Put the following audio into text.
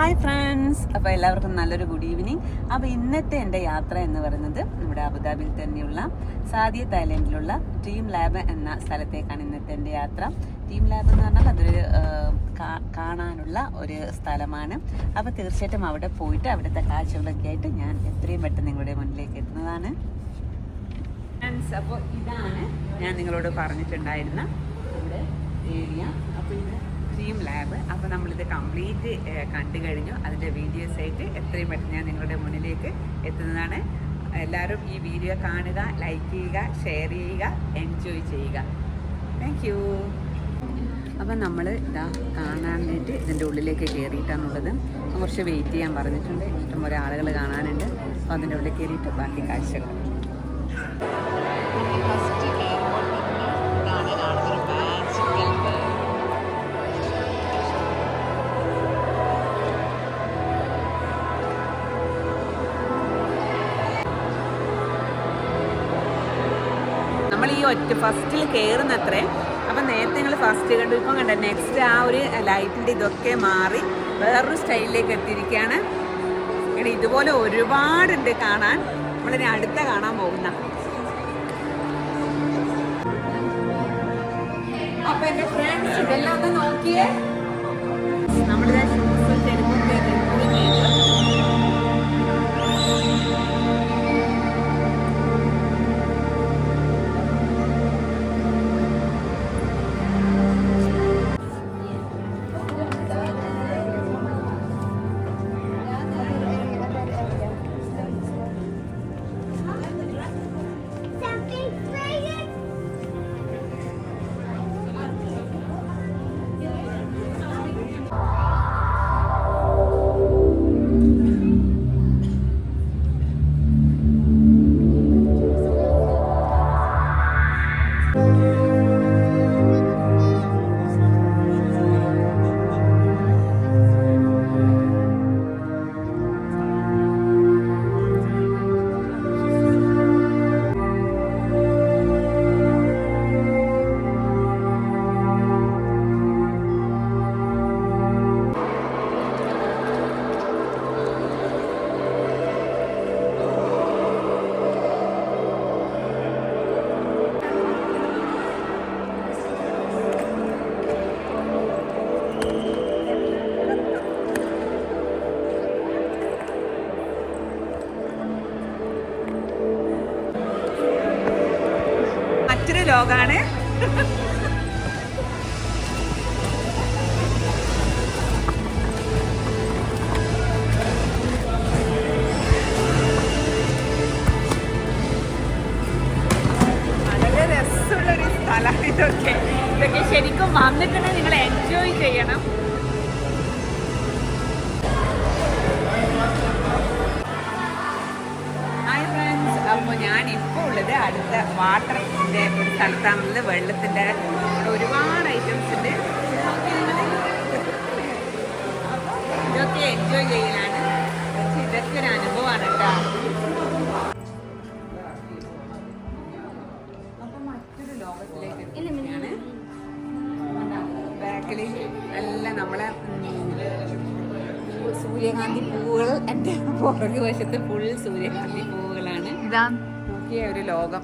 Hi friends, അപ്പോൾ എല്ലാവർക്കും നല്ലൊരു ഗുഡ് ഈവനിങ്. അപ്പോൾ ഇന്നത്തെ എൻ്റെ യാത്ര എന്ന് പറയുന്നത് നമ്മുടെ അബുദാബിയിൽ തന്നെയുള്ള സാദിയത്ത് ഐലൻഡിലുള്ള ഡ്രീം ലാബ് എന്ന സ്ഥലത്തേക്കാണ് ഇന്നത്തെ എൻ്റെ യാത്ര. ഡ്രീം ലാബ് എന്ന് പറഞ്ഞാൽ അതൊരു കാണാനുള്ള ഒരു സ്ഥലമാണ്. അപ്പോൾ തീർച്ചയായിട്ടും അവിടെ പോയിട്ട് അവിടുത്തെ കാഴ്ചകളൊക്കെ ആയിട്ട് ഞാൻ എത്രയും പെട്ടെന്ന് നിങ്ങളുടെ മുന്നിലേക്ക് എത്തുന്നതാണ്. ഫ്രണ്ട്സ്, അപ്പോൾ ഇതാണ് ഞാൻ നിങ്ങളോട് പറഞ്ഞിട്ടുണ്ടായിരുന്ന ഇവിടെ ഏരിയ. അപ്പോൾ ഇത് ഡ്രീം ലാബ്. അപ്പോൾ നമ്മളിത് കംപ്ലീറ്റ് കണ്ടു കഴിഞ്ഞു. അതിൻ്റെ വീഡിയോസ് ആയിട്ട് എത്രയും പെട്ടെന്ന് ഞാൻ നിങ്ങളുടെ മുന്നിലേക്ക് എത്തുന്നതാണ്. എല്ലാവരും ഈ വീഡിയോ കാണുക, ലൈക്ക് ചെയ്യുക, ഷെയർ ചെയ്യുക, എൻജോയ് ചെയ്യുക. Thank you. അപ്പം നമ്മൾ ഇതാ കാണാൻ വേണ്ടി ഇതിൻ്റെ ഉള്ളിലേക്ക് കയറിയിട്ടാണുള്ളത്. കുറച്ച് വെയിറ്റ് ചെയ്യാൻ പറഞ്ഞിട്ടുണ്ട്. ഇഷ്ടംപോലെ ആളുകൾ കാണാനുണ്ട്. അപ്പോൾ അതിൻ്റെ ഉള്ളിൽ കയറിയിട്ട് ബാക്കി കാഴ്ചകൾ. ഫസ്റ്റ് നമ്മൾ ഈ ഫസ്റ്റിൽ കയറുന്നത്രേ. അപ്പം നേരത്തെ ഞങ്ങൾ ഫസ്റ്റ് കണ്ടു, ഇപ്പം കണ്ട നെക്സ്റ്റ് ആ ഒരു ലൈറ്റിൻ്റെ ഇതൊക്കെ മാറി വേറൊരു സ്റ്റൈലിലേക്ക് എത്തിയിരിക്കുകയാണ്. ഇവിടെ ഇതുപോലെ ഒരുപാടുണ്ട് കാണാൻ. നമ്മളിനി അടുത്ത കാണാൻ പോകുന്ന. അപ്പൊ എൻ്റെ ഫ്രണ്ട്സ് ഇതെല്ലാം ഒന്ന് നോക്കിയേ. നമ്മളിതാ ഷൂസും ചെരുപ്പൊക്കെ ലോകാണ്. വളരെ രസമുള്ളൊരു സ്ഥലമാണ് ഇതൊക്കെ. ശരിക്കും വന്നിട്ടുണ്ടെങ്കിൽ നിങ്ങൾ എൻജോയ് ചെയ്യണം. അപ്പോൾ ഞാനിപ്പോൾ ഉള്ളത് അടുത്ത വാട്ടറിൻ്റെ ഒരു സ്ഥലത്താണുള്ളത്. വെള്ളത്തിൻ്റെ ഒരുപാട് ഐറ്റംസ് ഉണ്ട്. അപ്പോൾ ഇതൊക്കെ എൻജോയ് ചെയ്യലാണ്. പക്ഷെ ഇതൊക്കെ ഒരു അനുഭവമാണ് കേട്ടോ. അപ്പോൾ മറ്റൊരു ലോകത്തിലേക്ക് എത്തിയാണ്. ബാക്കിൽ എല്ലാം നമ്മളെ സൂര്യകാന്തി പൂവുകൾ. എൻ്റെ പുറകു വശത്ത് ഫുൾ സൂര്യകാന്തി പൂവുകളാണ്. ഇതാ നോക്കിയ ഒരു ലോകം.